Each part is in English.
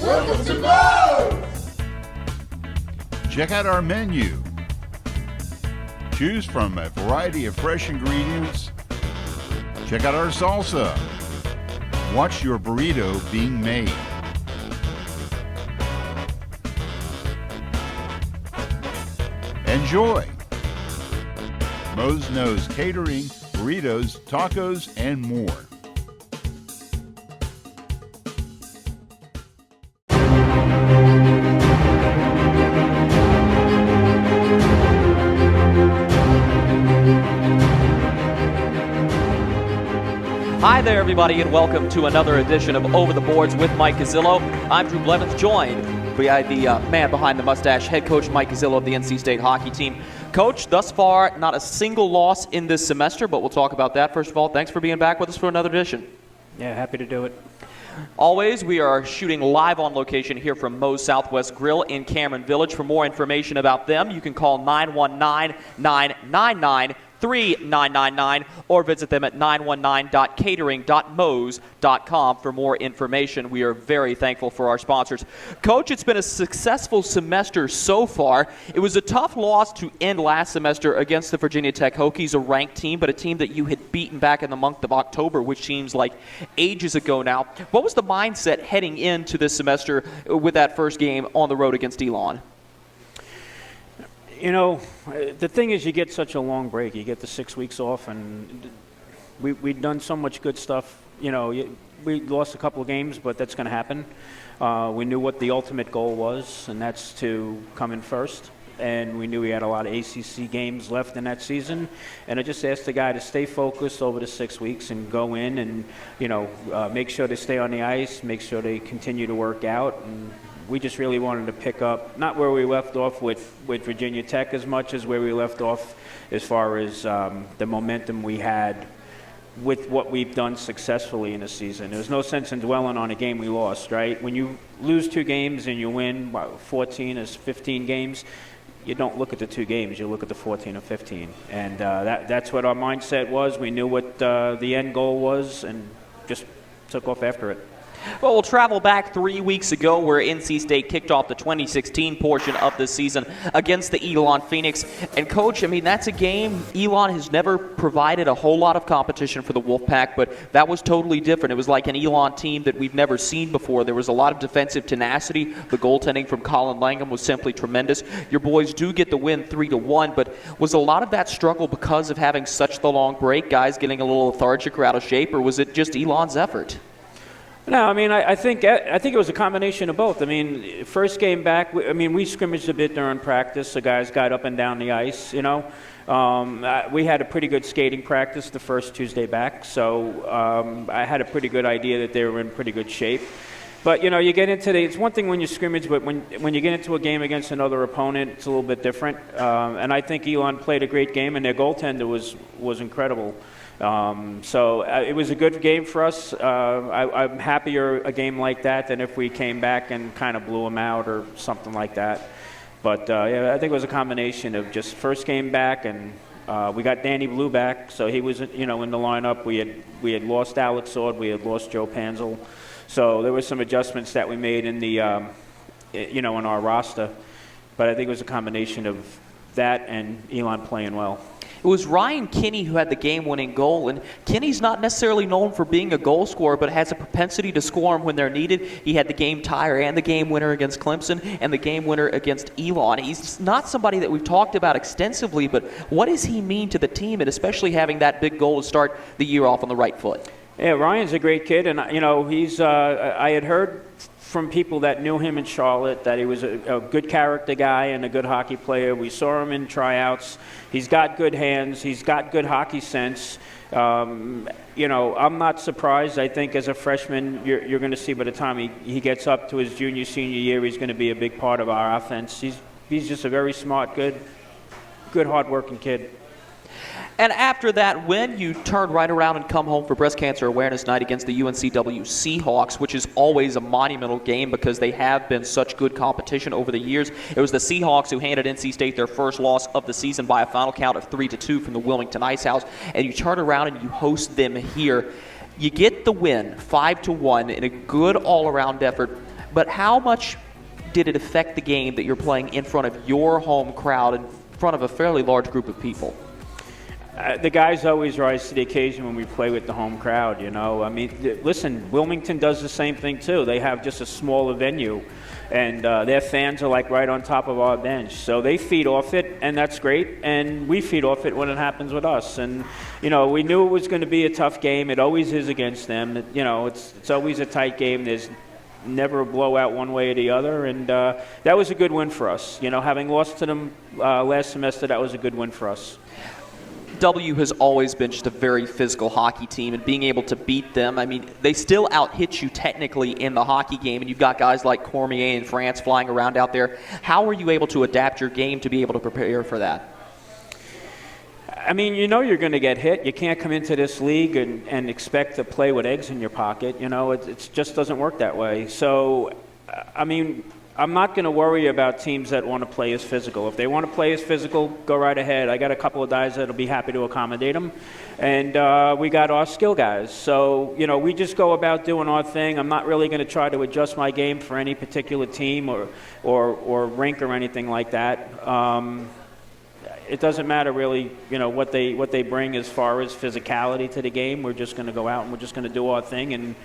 Welcome to Moe's! Check out our menu. Choose from a variety of fresh ingredients. Check out our salsa. Watch your burrito being made. Enjoy. Moe's knows catering, burritos, tacos, and more. Hi there, everybody, and welcome to another edition of Over the Boards with Mike Gazzillo. I'm Drew Blevins, joined by the man behind the mustache, head coach Mike Gazzillo of the NC State hockey team. Coach, thus far, not a single loss in this semester, but we'll talk about that. First of all, thanks for being back with us for another edition. Yeah, happy to do it. Always, we are shooting live on location here from Moe's Southwest Grill in Cameron Village. For more information about them, you can call 919-999-3999 or visit them at 919.catering.moes.com for more information. We are very thankful for our sponsors. Coach, it's been a successful semester so far. It was a tough loss to end last semester against the Virginia Tech Hokies, a ranked team, but a team that you had beaten back in the month of October, which seems like ages ago now. What was the mindset heading into this semester with that first game on the road against Elon? You know, the thing is you get such a long break. You get the 6 weeks off, and we've done so much good stuff. You know, we lost a couple of games, but that's going to happen. We knew what the ultimate goal was, and that's to come in first. And we knew we had a lot of ACC games left in that season. And I just asked the guy to stay focused over the 6 weeks and go in and, you know, make sure they stay on the ice, make sure they continue to work out. And we just really wanted to pick up, not where we left off with Virginia Tech as much as where we left off as far as the momentum we had with what we've done successfully in the season. There's no sense in dwelling on a game we lost, right? When you lose 2 games and you win 14 or 15 games, you don't look at the 2 games, you look at the 14 or 15. And that's what our mindset was. We knew what the end goal was and just took off after it. Well, we'll travel back 3 weeks ago where NC State kicked off the 2016 portion of the season against the Elon Phoenix. And, Coach, I mean, that's a game Elon has never provided a whole lot of competition for the Wolfpack, but that was totally different. It was like an Elon team that we've never seen before. There was a lot of defensive tenacity. The goaltending from Colin Langham was simply tremendous. Your boys do get the win 3-1, but was a lot of that struggle because of having such the long break, guys getting a little lethargic or out of shape, or was it just Elon's effort? No, I mean, I think it was a combination of both. I mean, first game back, we scrimmaged a bit during practice. The guys got up and down the ice, you know. We had a pretty good skating practice the first Tuesday back, so I had a pretty good idea that they were in pretty good shape. But, you know, you get into it's one thing when you scrimmage, but when you get into a game against another opponent, it's a little bit different. And I think Elon played a great game, and their goaltender was incredible. So it was a good game for us. I'm happier a game like that than if we came back and kind of blew them out or something like that. But yeah, I think it was a combination of just first game back, and we got Danny Blue back, so he was, you know, in the lineup. We had lost Alex Sword, we had lost Joe Panzel, so there were some adjustments that we made in the in our roster. But I think it was a combination of that and Elon playing well. It was Ryan Kinney who had the game-winning goal, and Kinney's not necessarily known for being a goal scorer, but has a propensity to score them when they're needed. He had the game tire and the game winner against Clemson and the game winner against Elon. He's not somebody that we've talked about extensively, but what does he mean to the team, and especially having that big goal to start the year off on the right foot? Yeah, Ryan's a great kid, and you know he's. I had heard from people that knew him in Charlotte that he was a good character guy and a good hockey player. We saw him in tryouts. He's got good hands. He's got good hockey sense. You know, I'm not surprised. I think as a freshman, you're going to see by the time he gets up to his junior, senior year, he's going to be a big part of our offense. He's just a very smart, good, hard-working kid. And after that win, you turned right around and come home for Breast Cancer Awareness Night against the UNCW Seahawks, which is always a monumental game because they have been such good competition over the years. It was the Seahawks who handed NC State their first loss of the season by a final count of 3-2 from the Wilmington Ice House, and you turn around and you host them here. You get the win, 5-1, in a good all-around effort. but how much did it affect the game that you're playing in front of your home crowd, in front of a fairly large group of people? The guys always rise to the occasion when we play with the home crowd, you know. I mean, listen, Wilmington does the same thing too. They have just a smaller venue, and their fans are like right on top of our bench. So they feed off it, and that's great, and we feed off it when it happens with us. And, you know, we knew it was going to be a tough game. It always is against them. You know, it's always a tight game. There's never a blowout one way or the other, and that was a good win for us. You know, having lost to them last semester, that was a good win for us. W has always been just a very physical hockey team, and being able to beat them, I mean, they still out-hit you technically in the hockey game, and you've got guys like Cormier and France flying around out there. How were you able to adapt your game to be able to prepare for that? I mean, you know you're going to get hit. You can't come into this league and expect to play with eggs in your pocket. You know, it just doesn't work that way. So, I mean, I'm not going to worry about teams that want to play as physical. If they want to play as physical, go right ahead. I got a couple of guys that'll be happy to accommodate them. And we got our skill guys. So, you know, we just go about doing our thing. I'm not really going to try to adjust my game for any particular team or rink or anything like that. It doesn't matter really, you know, what they bring as far as physicality to the game. We're just going to go out and we're just going to do our thing, and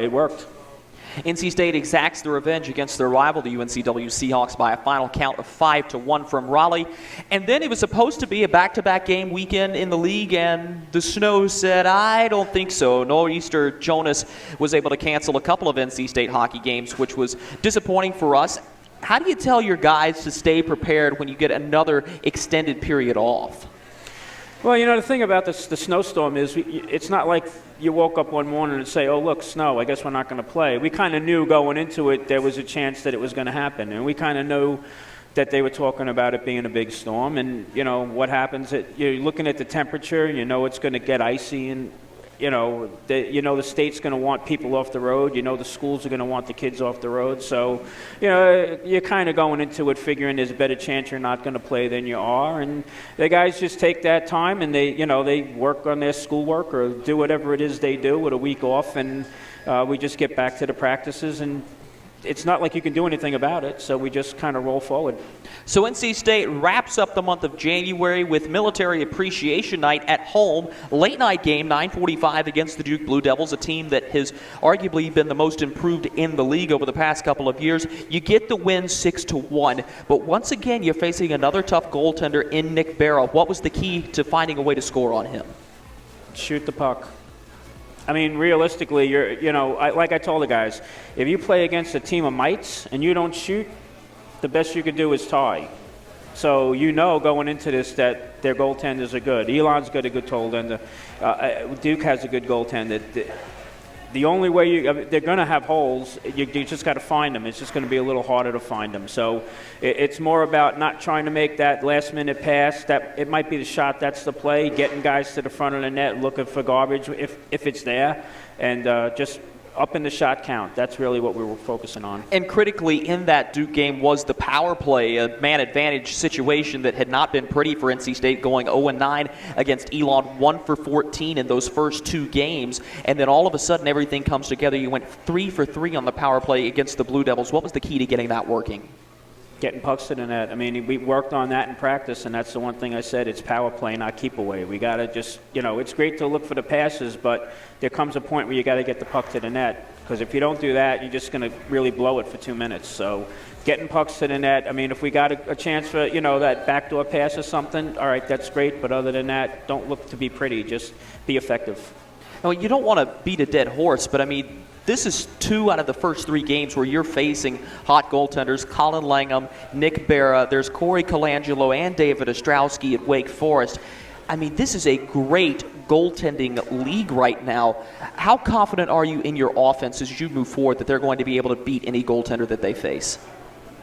it worked. NC State exacts the revenge against their rival, the UNCW Seahawks, by a final count of 5-1 from Raleigh. And then it was supposed to be a back-to-back game weekend in the league, and the snow said, I don't think so. Nor'easter Jonas was able to cancel a couple of NC State hockey games, which was disappointing for us. How do you tell your guys to stay prepared when you get another extended period off? Well, you know, the thing about the snowstorm is it's not like you woke up one morning and say, oh, look, snow, I guess we're not going to play. We kind of knew going into it there was a chance that it was going to happen. And we kind of knew that they were talking about it being a big storm. And, you know, what happens, you're looking at the temperature, you know it's going to get icy, and, you know, the state's going to want people off the road. You know the schools are going to want the kids off the road. So, you know, you're kind of going into it figuring there's a better chance you're not going to play than you are. And the guys just take that time and they work on their schoolwork or do whatever it is they do with a week off. And we just get back to the practices, and it's not like you can do anything about it, so we just kind of roll forward. So NC State wraps up the month of January with Military Appreciation Night at home. Late night game, 9:45 against the Duke Blue Devils, a team that has arguably been the most improved in the league over the past couple of years. You get the win 6-1, but once again you're facing another tough goaltender in Nick Berra. What was the key to finding a way to score on him? Shoot the puck. I mean, realistically, like I told the guys, if you play against a team of mites and you don't shoot, the best you could do is tie. So you know going into this that their goaltenders are good. Elon's got a good goaltender. Duke has a good goaltender. The only way they're going to have holes, you just got to find them. It's just going to be a little harder to find them. So it's more about not trying to make that last-minute pass. That it might be the shot, that's the play, getting guys to the front of the net, looking for garbage if it's there, and just up in the shot count. That's really what we were focusing on. And critically in that Duke game was the power play, a man advantage situation that had not been pretty for NC State, going 0-9 against Elon, 1-for-14 in those first two games. And then all of a sudden everything comes together. You went 3-for-3 on the power play against the Blue Devils. What was the key to getting that working? Getting pucks to the net. I mean, we worked on that in practice, and that's the one thing I said. It's power play, not keep away. We got to just, it's great to look for the passes, but there comes a point where you got to get the puck to the net, because if you don't do that, you're just going to really blow it for 2 minutes. So getting pucks to the net, I mean, if we got a chance for, that backdoor pass or something, all right, that's great. But other than that, don't look to be pretty. Just be effective. Now, you don't want to beat a dead horse, but, I mean, this is 2 out of the first 3 games where you're facing hot goaltenders, Colin Langham, Nick Berra, there's Corey Colangelo and David Ostrowski at Wake Forest. I mean, this is a great goaltending league right now. How confident are you in your offense as you move forward that they're going to be able to beat any goaltender that they face?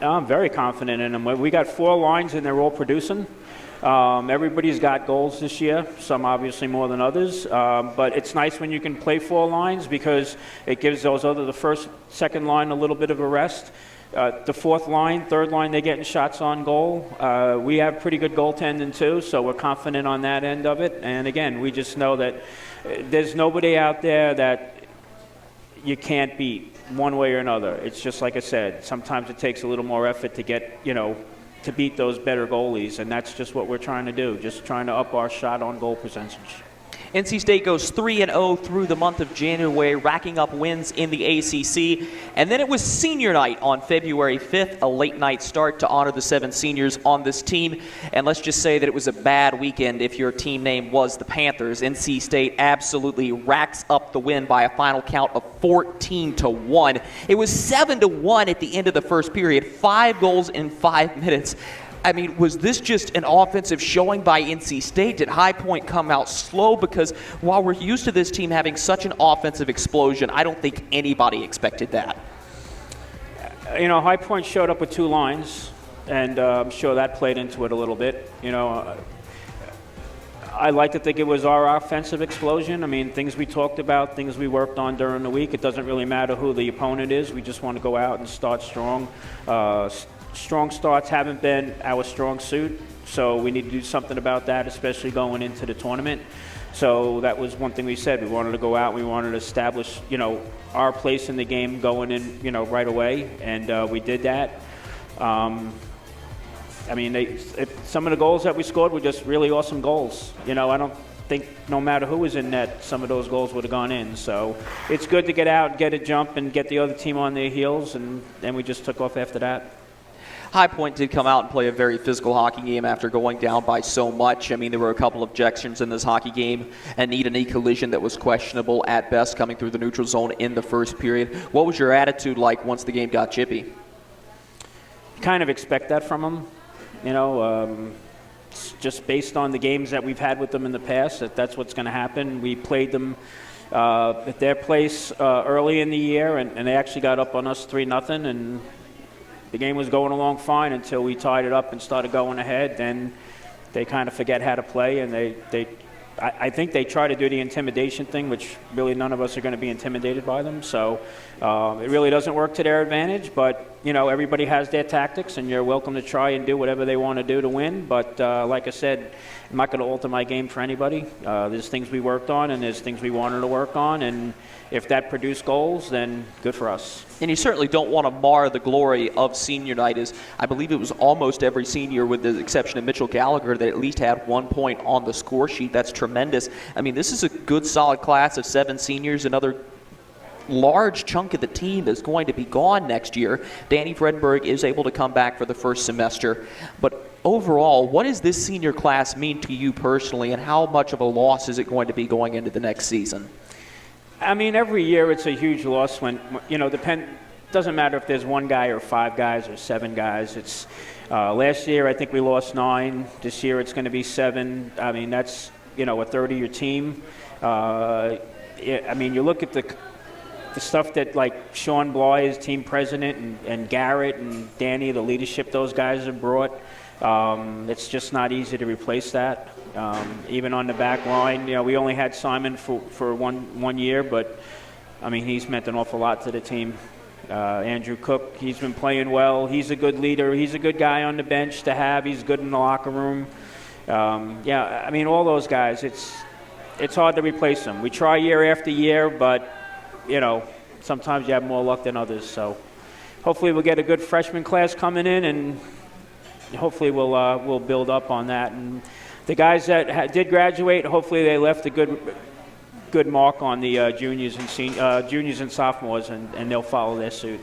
I'm very confident in them. We got 4 lines and they're all producing. Everybody's got goals this year, some obviously more than others, but it's nice when you can play 4 lines because it gives the first, second line a little bit of a rest. The fourth line, third line, they're getting shots on goal. We have pretty good goaltending too, so we're confident on that end of it. And again, we just know that there's nobody out there that you can't beat. one way or another. It's just like I said, sometimes it takes a little more effort to get, to beat those better goalies, and that's just what we're trying to do, just trying to up our shot on goal percentage. NC State goes 3-0 through the month of January, racking up wins in the ACC. And then it was senior night on February 5th, a late night start to honor the 7 seniors on this team. And let's just say that it was a bad weekend if your team name was the Panthers. NC State absolutely racks up the win by a final count of 14-1. It was 7-1 at the end of the first period, 5 goals in 5 minutes. I mean, was this just an offensive showing by NC State? Did High Point come out slow? Because while we're used to this team having such an offensive explosion, I don't think anybody expected that. High Point showed up with 2 lines, and I'm sure that played into it a little bit. I like to think it was our offensive explosion. I mean, things we talked about, things we worked on during the week. It doesn't really matter who the opponent is. We just want to go out and start strong. Strong starts haven't been our strong suit, so we need to do something about that, especially going into the tournament. So that was one thing we said. We wanted to go out. We wanted to establish, our place in the game going in, right away, and we did that. Some of the goals that we scored were just really awesome goals. I don't think no matter who was in net, some of those goals would have gone in. So it's good to get out, get a jump, and get the other team on their heels, and then we just took off after that. High Point did come out and play a very physical hockey game after going down by so much. I mean, there were a couple of ejections in this hockey game, a knee-to-knee collision that was questionable at best coming through the neutral zone in the first period. What was your attitude like once the game got chippy? Kind of expect that from them. Just based on the games that we've had with them in the past, that's what's going to happen. We played them at their place early in the year, and they actually got up on us 3-0, and the game was going along fine until we tied it up and started going ahead. Then they kind of forget how to play, and I think they try to do the intimidation thing, which really none of us are going to be intimidated by them. So it really doesn't work to their advantage, but everybody has their tactics, and you're welcome to try and do whatever they want to do to win. But like I said, I'm not going to alter my game for anybody. There's things we worked on, and there's things we wanted to work on, and if that produced goals, then good for us. And you certainly don't want to mar the glory of senior night, as I believe it was almost every senior, with the exception of Mitchell Gallagher, that at least had 1 point on the score sheet. That's tremendous. I mean, this is a good, solid class of 7 seniors. Another large chunk of the team is going to be gone next year. Danny Fredenberg is able to come back for the first semester. But overall, what does this senior class mean to you personally, and how much of a loss is it going to be going into the next season? I mean, every year it's a huge loss when, doesn't matter if there's 1 guy or 5 guys or 7 guys. It's last year I think we lost 9. This year it's going to be 7. I mean, that's, a third of your team. You look at the stuff that, like, Sean Bly is team president, and Garrett and Danny, the leadership those guys have brought. It's just not easy to replace that. Even on the back line, we only had Simon for one year, but I mean, he's meant an awful lot to the team. Andrew Cook, he's been playing well. He's a good leader. He's a good guy on the bench to have. He's good in the locker room. All those guys, it's hard to replace them. We try year after year, but sometimes you have more luck than others. So hopefully we'll get a good freshman class coming in, and hopefully we'll build up on that. And the guys that did graduate, hopefully they left a good mark on the juniors and sophomores, and they'll follow their suit.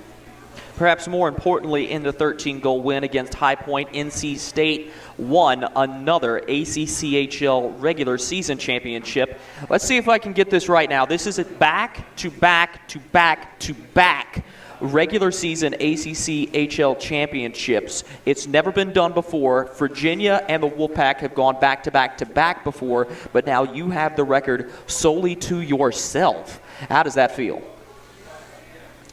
Perhaps more importantly, in the 13-goal win against High Point, NC State won another ACCHL regular season championship. Let's see if I can get this right now. This is a back-to-back-to-back-to-back regular season ACCHL championships. It's never been done before. Virginia and the Wolfpack have gone back-to-back-to-back before, but now you have the record solely to yourself. How does that feel?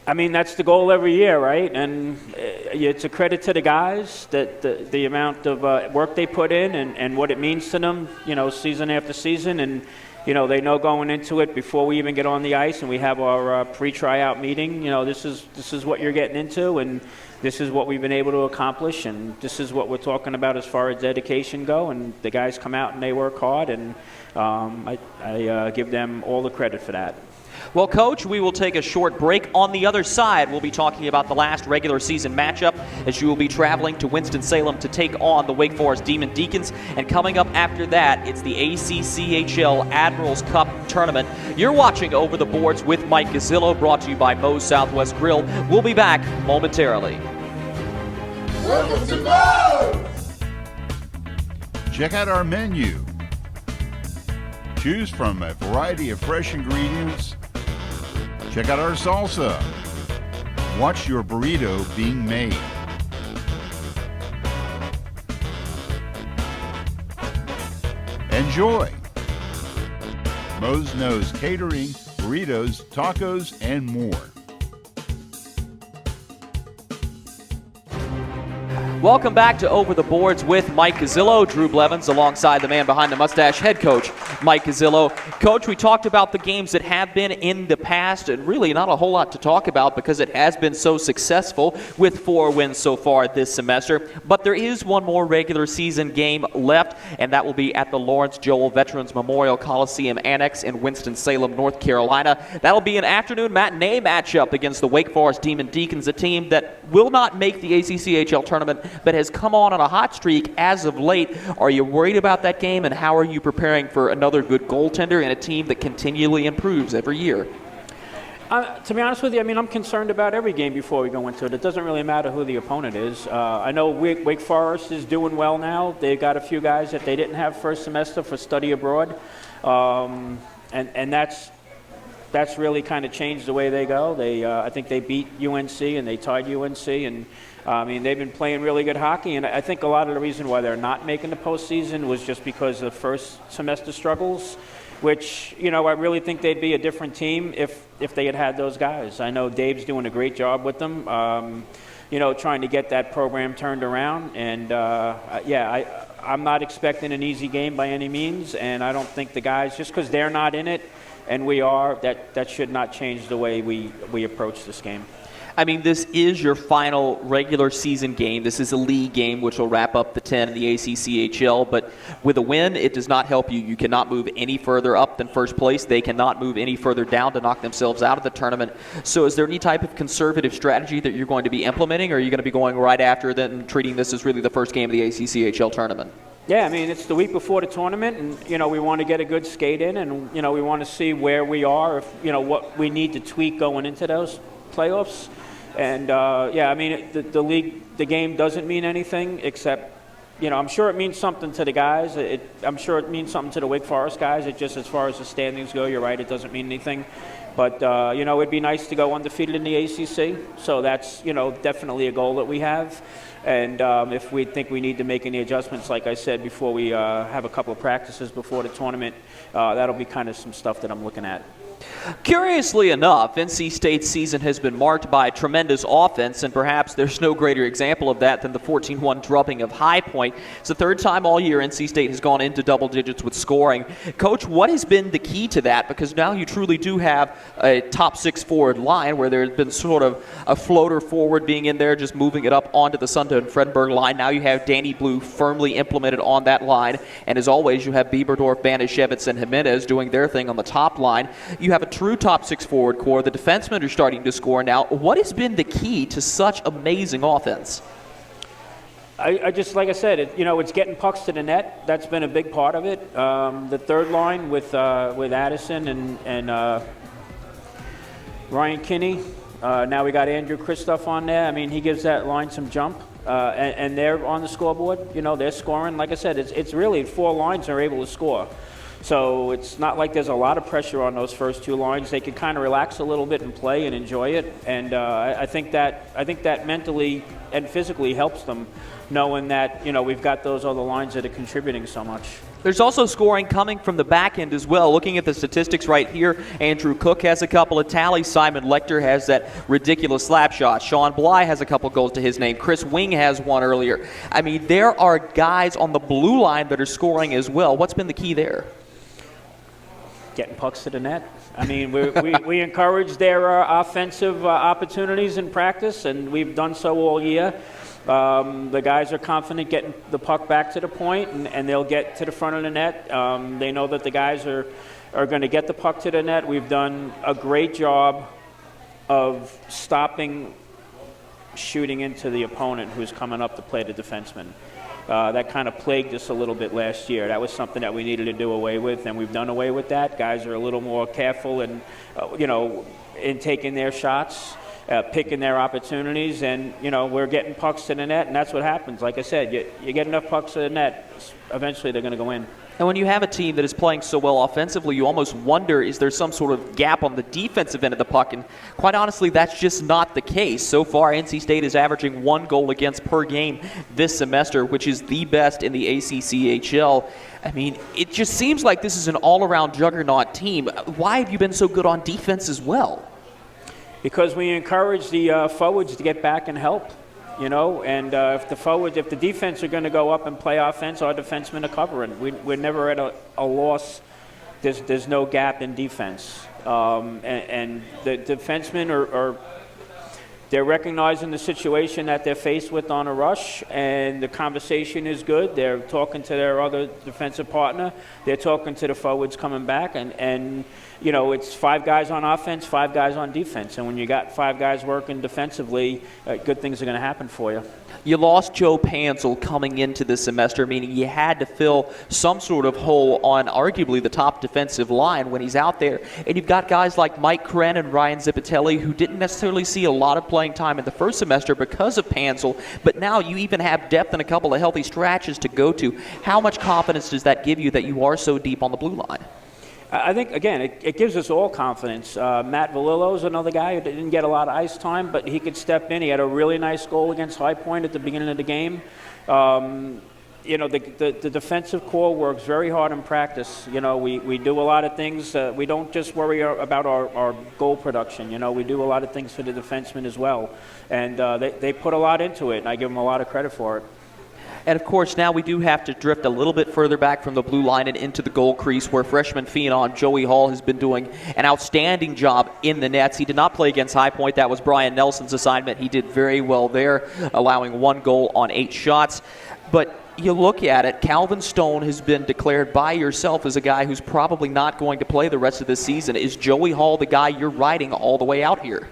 I mean, that's the goal every year, right? And it's a credit to the guys that the amount of work they put in and what it means to them, season after season. And, they know going into it before we even get on the ice and we have our pre-tryout meeting, this is what you're getting into, and this is what we've been able to accomplish, and this is what we're talking about as far as dedication go. And the guys come out and they work hard, and I give them all the credit for that. Well, Coach, we will take a short break. On the other side, we'll be talking about the last regular season matchup as you will be traveling to Winston-Salem to take on the Wake Forest Demon Deacons. And coming up after that, it's the ACCHL Admirals Cup Tournament. You're watching Over the Boards with Mike Gazzillo, brought to you by Moe's Southwest Grill. We'll be back momentarily. Welcome to Moe's! Check out our menu. Choose from a variety of fresh ingredients. Check out our salsa. Watch your burrito being made. Enjoy. Moe's knows catering, burritos, tacos, and more. Welcome back to Over the Boards with Mike Gazzillo, Drew Blevins, alongside the man behind the mustache, head coach Mike Gazzillo. Coach, we talked about the games that have been in the past, and really not a whole lot to talk about because it has been so successful with 4 wins so far this semester. But there is one more regular season game left, and that will be at the Lawrence Joel Veterans Memorial Coliseum Annex in Winston-Salem, North Carolina. That'll be an afternoon matinee matchup against the Wake Forest Demon Deacons, a team that will not make the ACCHL tournament but has come on a hot streak as of late. Are you worried about that game, and how are you preparing for another good goaltender and a team that continually improves every year? To be honest with you, I mean, I'm concerned about every game before we go into it. It doesn't really matter who the opponent is. I know Wake Forest is doing well now. They've got a few guys that they didn't have first semester for study abroad, and that's really kind of changed the way they go. I think they beat UNC and they tied UNC, and I mean, they've been playing really good hockey, and I think a lot of the reason why they're not making the postseason was just because of first semester struggles, which, you know, I really think they'd be a different team if they had those guys. I know Dave's doing a great job with them, you know, trying to get that program turned around, and I'm not expecting an easy game by any means, and I don't think the guys, just because they're not in it and we are, that should not change the way we approach this game. I mean, this is your final regular season game. This is a league game, which will wrap up the 10 in the ACCHL. But with a win, it does not help you. You cannot move any further up than first place. They cannot move any further down to knock themselves out of the tournament. So is there any type of conservative strategy that you're going to be implementing, or are you going to be going right after that and treating this as really the first game of the ACCHL tournament? Yeah, I mean, it's the week before the tournament, and, you know, we want to get a good skate in, and, you know, we want to see where we are, if, you know, what we need to tweak going into those playoffs. And, I mean, the game doesn't mean anything except, you know, I'm sure it means something to the guys. I'm sure it means something to the Wake Forest guys. It just, as far as the standings go, you're right, it doesn't mean anything. But, you know, it'd be nice to go undefeated in the ACC. So that's, you know, definitely a goal that we have. And if we think we need to make any adjustments, like I said, before we have a couple of practices before the tournament, that'll be kind of some stuff that I'm looking at. Curiously enough, NC State's season has been marked by tremendous offense, and perhaps there's no greater example of that than the 14-1 drubbing of High Point. It's the third time all year NC State has gone into double digits with scoring. Coach, what has been the key to that? Because now you truly do have a top 6 forward line where there's been sort of a floater forward being in there, just moving it up onto the Sunda and Fredenberg line. Now you have Danny Blue firmly implemented on that line, and as always, you have Bieberdorf, Banishevitz, and Jimenez doing their thing on the top line. You have a true top 6 forward core. The defensemen are starting to score now. What has been the key to such amazing offense? I just, like I said, it's getting pucks to the net. That's been a big part of it. The third line with Addison and Ryan Kinney. Now we got Andrew Kristoff on there. I mean, he gives that line some jump. And they're on the scoreboard. You know, they're scoring. Like I said, it's really 4 lines are able to score. So it's not like there's a lot of pressure on those first 2 lines. They can kind of relax a little bit and play and enjoy it. And I think that mentally and physically helps them, knowing that, you know, we've got those other lines that are contributing so much. There's also scoring coming from the back end as well. Looking at the statistics right here, Andrew Cook has a couple of tallies. Simon Lecter has that ridiculous slap shot. Sean Bly has a couple goals to his name. Chris Wing has one earlier. I mean, there are guys on the blue line that are scoring as well. What's been the key there? Getting pucks to the net. I mean, we encourage their offensive opportunities in practice, and we've done so all year. The guys are confident getting the puck back to the point, and they'll get to the front of the net. They know that the guys are are going to get the puck to the net. We've done a great job of stopping shooting into the opponent who's coming up to play the defenseman. That kind of plagued us a little bit last year. That was something that we needed to do away with, and we've done away with that. Guys are a little more careful and, in taking their shots, picking their opportunities, and, we're getting pucks to the net, and that's what happens. Like I said, you get enough pucks to the net, eventually they're going to go in. And when you have a team that is playing so well offensively, you almost wonder, is there some sort of gap on the defensive end of the puck? And quite honestly, that's just not the case. So far, NC State is averaging 1 goal against per game this semester, which is the best in the ACCHL. I mean, it just seems like this is an all-around juggernaut team. Why have you been so good on defense as well? Because we encourage the forwards to get back and help. And if the defense are going to go up and play offense, our defensemen are covering. We're never at a loss. There's no gap in defense. And the defensemen they're recognizing the situation that they're faced with on a rush, and the conversation is good. They're talking to their other defensive partner. They're talking to the forwards coming back, and it's 5 guys on offense, 5 guys on defense. And when you got 5 guys working defensively, good things are going to happen for you. You lost Joe Pansel coming into the semester, meaning you had to fill some sort of hole on arguably the top defensive line when he's out there. And you've got guys like Mike Kren and Ryan Zipitelli who didn't necessarily see a lot of playing time in the first semester because of Pansel, but now you even have depth and a couple of healthy stretches to go to. How much confidence does that give you that you are so deep on the blue line? I think, again, it gives us all confidence. Matt Valillo is another guy who didn't get a lot of ice time, but he could step in. He had a really nice goal against High Point at the beginning of the game. The defensive core works very hard in practice. We do a lot of things. We don't just worry about our goal production. We do a lot of things for the defensemen as well. And they put a lot into it, and I give them a lot of credit for it. And, of course, now we do have to drift a little bit further back from the blue line and into the goal crease where freshman phenom Joey Hall has been doing an outstanding job in the nets. He did not play against High Point. That was Brian Nelson's assignment. He did very well there, allowing 1 goal on 8 shots. But you look at it, Calvin Stone has been declared by yourself as a guy who's probably not going to play the rest of the season. Is Joey Hall the guy you're riding all the way out here?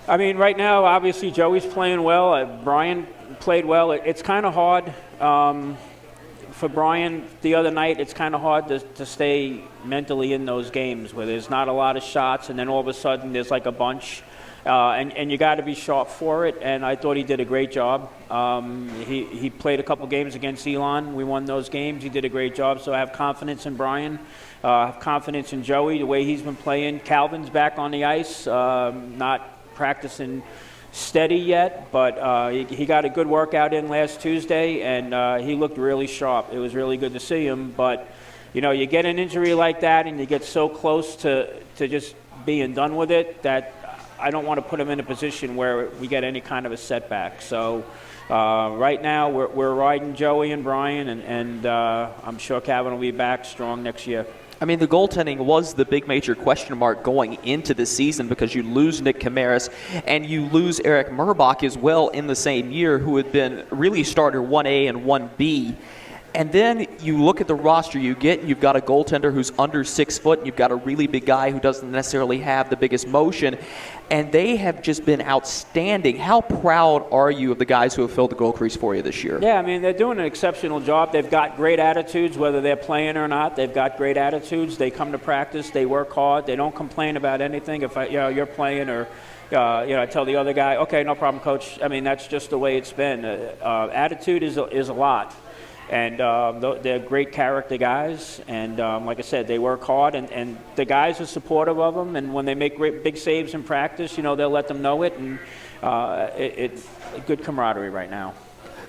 I mean, right now, obviously, Joey's playing well. Brian played well. It's kind of hard for Brian the other night. It's kind of hard to stay mentally in those games where there's not a lot of shots and then all of a sudden there's like a bunch. And you got to be sharp for it, and I thought he did a great job. He played a couple games against Elon. We won those games. He did a great job, so I have confidence in Brian. I have confidence in Joey, the way he's been playing. Calvin's back on the ice, not practicing steady yet, but he got a good workout in last Tuesday, and he looked really sharp. It was really good to see him, but you get an injury like that and you get so close to just being done with it that I don't want to put him in a position where we get any kind of a setback. So right now we're riding Joey and Brian, and I'm sure Calvin will be back strong next year. I mean, the goaltending was the big major question mark going into the season because you lose Nick Camaras and you lose Eric Murbach as well in the same year, who had been really starter 1A and 1B. And then you look at the roster you get, you've got a goaltender who's under 6 foot, and you've got a really big guy who doesn't necessarily have the biggest motion, and they have just been outstanding. How proud are you of the guys who have filled the goal crease for you this year? Yeah, I mean, they're doing an exceptional job. They've got great attitudes, whether they're playing or not. They've got great attitudes. They come to practice. They work hard. They don't complain about anything. If you're playing or I tell the other guy, okay, no problem, coach. I mean, that's just the way it's been. Attitude is a lot. And they're great character guys, and like I said, they work hard, and the guys are supportive of them, and when they make great big saves in practice, they'll let them know it, and it's a good camaraderie right now.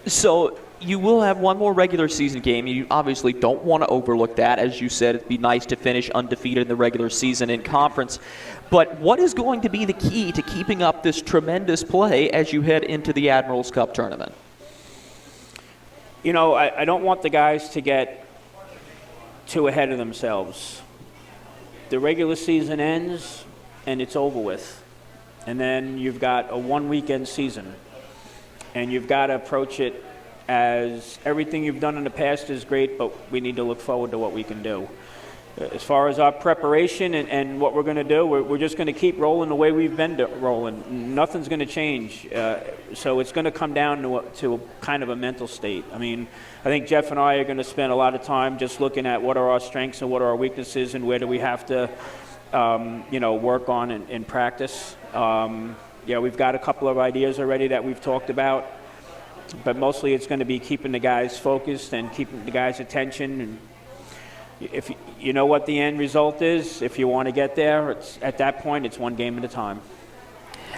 So you will have one more regular season game. You obviously don't want to overlook that. As you said, it'd be nice to finish undefeated in the regular season in conference. But what is going to be the key to keeping up this tremendous play as you head into the Admirals Cup tournament? I don't want the guys to get too ahead of themselves. The regular season ends, and it's over with. And then you've got a one-weekend season. And you've got to approach it as everything you've done in the past is great, but we need to look forward to what we can do. As far as our preparation and what we're going to do, we're just going to keep rolling the way we've been rolling. Nothing's going to change. So it's going to come down to a kind of a mental state. I mean, I think Jeff and I are going to spend a lot of time just looking at what are our strengths and what are our weaknesses and where do we have to, work on in practice. We've got a couple of ideas already that we've talked about, but mostly it's going to be keeping the guys focused and keeping the guys' attention. And if you know what the end result is, if you want to get there, at that point, it's one game at a time.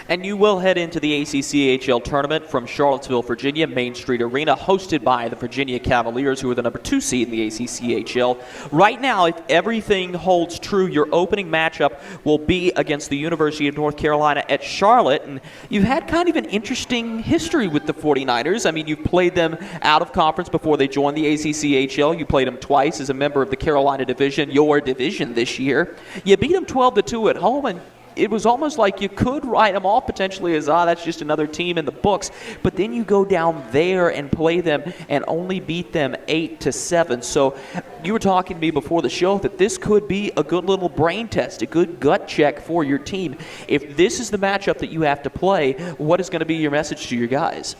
And you will head into the ACCHL tournament from Charlottesville, Virginia, Main Street Arena, hosted by the Virginia Cavaliers, who are the number 2 seed in the ACCHL. Right now, if everything holds true, your opening matchup will be against the University of North Carolina at Charlotte. And you've had kind of an interesting history with the 49ers. I mean, you've played them out of conference before they joined the ACCHL. You played them twice as a member of the Carolina Division, your division this year. You beat them 12-2 at home, and it was almost like you could write them off potentially as, that's just another team in the books. But then you go down there and play them and only beat them 8-7. So you were talking to me before the show that this could be a good little brain test, a good gut check for your team. If this is the matchup that you have to play, what is going to be your message to your guys?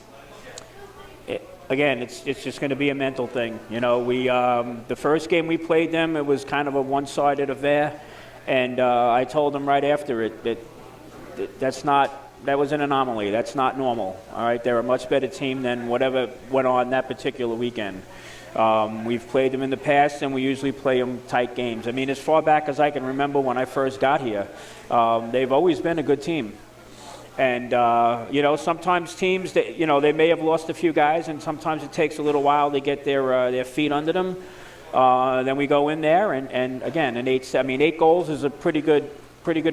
Again, it's just going to be a mental thing. The first game we played them, it was kind of a one-sided affair. And I told them right after it that was an anomaly. That's not normal. All right, they're a much better team than whatever went on that particular weekend. We've played them in the past, and we usually play them tight games. I mean, as far back as I can remember when I first got here, they've always been a good team. And sometimes teams, they may have lost a few guys, and sometimes it takes a little while to get their feet under them. Then we go in there, and again, 8 goals is a pretty good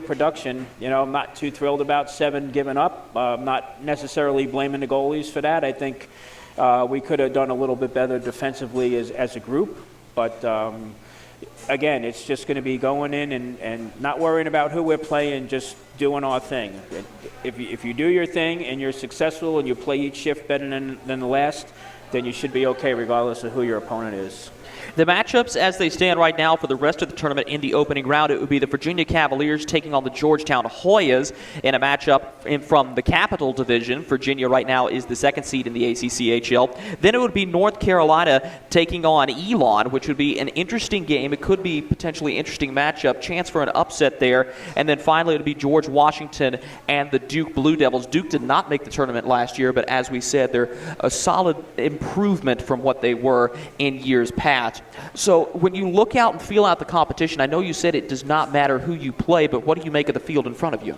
production. I'm not too thrilled about 7 giving up. I'm not necessarily blaming the goalies for that. I think we could have done a little bit better defensively as a group. But again, it's just going to be going in and not worrying about who we're playing, just doing our thing. If you do your thing and you're successful and you play each shift better than the last, then you should be okay regardless of who your opponent is. The matchups as they stand right now for the rest of the tournament in the opening round, it would be the Virginia Cavaliers taking on the Georgetown Hoyas in a matchup from the Capital Division. Virginia right now is the 2nd seed in the ACCHL. Then it would be North Carolina taking on Elon, which would be an interesting game. It could be potentially interesting matchup, chance for an upset there. And then finally it would be George Washington and the Duke Blue Devils. Duke did not make the tournament last year, but as we said, they're a solid improvement from what they were in years past. So when you look out and feel out the competition, I know you said it does not matter who you play, but what do you make of the field in front of you?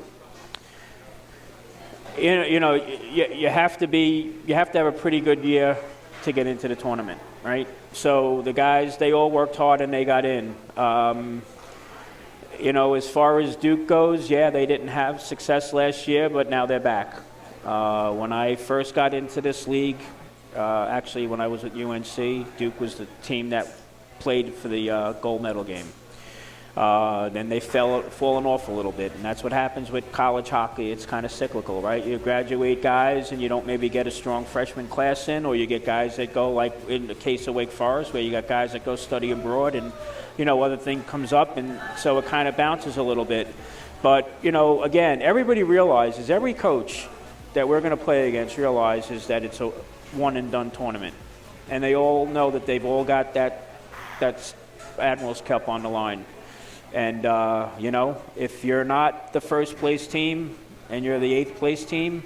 You have to have a pretty good year to get into the tournament, right? So the guys, they all worked hard and they got in. As far as Duke goes, they didn't have success last year, but now they're back. When I first got into this league, actually, when I was at UNC, Duke was the team that played for the gold medal game. Then they fallen off a little bit, and that's what happens with college hockey. It's kind of cyclical, right? You graduate guys, and you don't maybe get a strong freshman class in, or you get guys that go, like in the case of Wake Forest, where you got guys that go study abroad, and other thing comes up, and so it kind of bounces a little bit. But again, everybody realizes, every coach that we're going to play against realizes that it's a one-and-done tournament. And they all know that they've all got that Admiral's Cup on the line. And, if you're not the first-place team and you're the 8th-place team,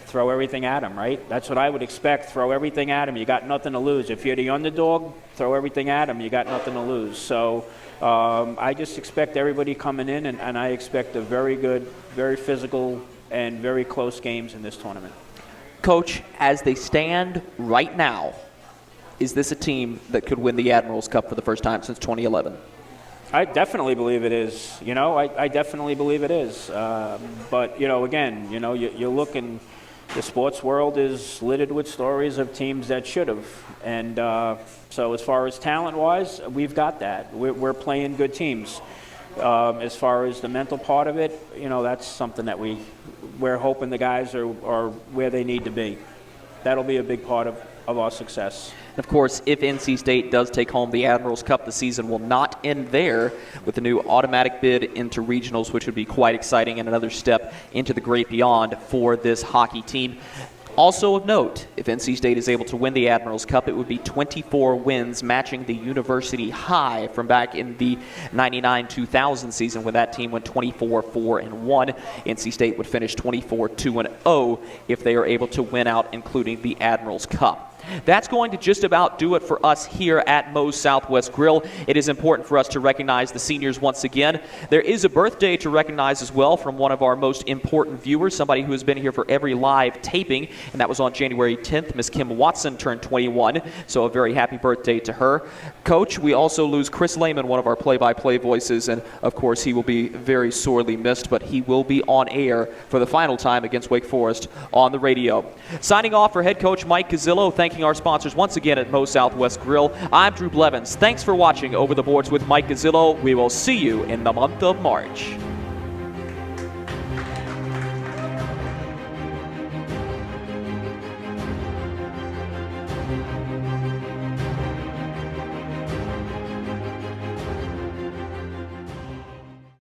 throw everything at them, right? That's what I would expect. Throw everything at them. You got nothing to lose. If you're the underdog, throw everything at them. You got nothing to lose. So I just expect everybody coming in, and I expect a very good, very physical, and very close games in this tournament. Coach, as they stand right now, is this a team that could win the Admirals Cup for the first time since 2011? I definitely believe it is. I definitely believe it is. But, again, you look and the sports world is littered with stories of teams that should have. And so as far as talent-wise, we've got that. We're playing good teams. As far as the mental part of it, that's something that we're hoping the guys are where they need to be. that'll be a big part of our success. Of course, if NC State does take home the Admirals Cup, the season will not end there with the new automatic bid into regionals, which would be quite exciting and another step into the great beyond for this hockey team. Also of note, if NC State is able to win the Admirals Cup, it would be 24 wins, matching the university high from back in the 99-2000 season when that team went 24-4-1. NC State would finish 24-2-0 if they are able to win out, including the Admirals Cup. That's going to just about do it for us here at Moe's Southwest Grill. It is important for us to recognize the seniors once again. There is a birthday to recognize as well from one of our most important viewers, somebody who has been here for every live taping, and that was on January 10th. Miss Kim Watson turned 21, so a very happy birthday to her. Coach, we also lose Chris Lehman, one of our play-by-play voices, and of course he will be very sorely missed, but he will be on air for the final time against Wake Forest on the radio. Signing off for head coach Mike Gazzillo, thanking our sponsors once again at Moe's Southwest Grill. I'm Drew Blevins. Thanks for watching Over the Boards with Mike Gazzillo. We will see you in the month of March.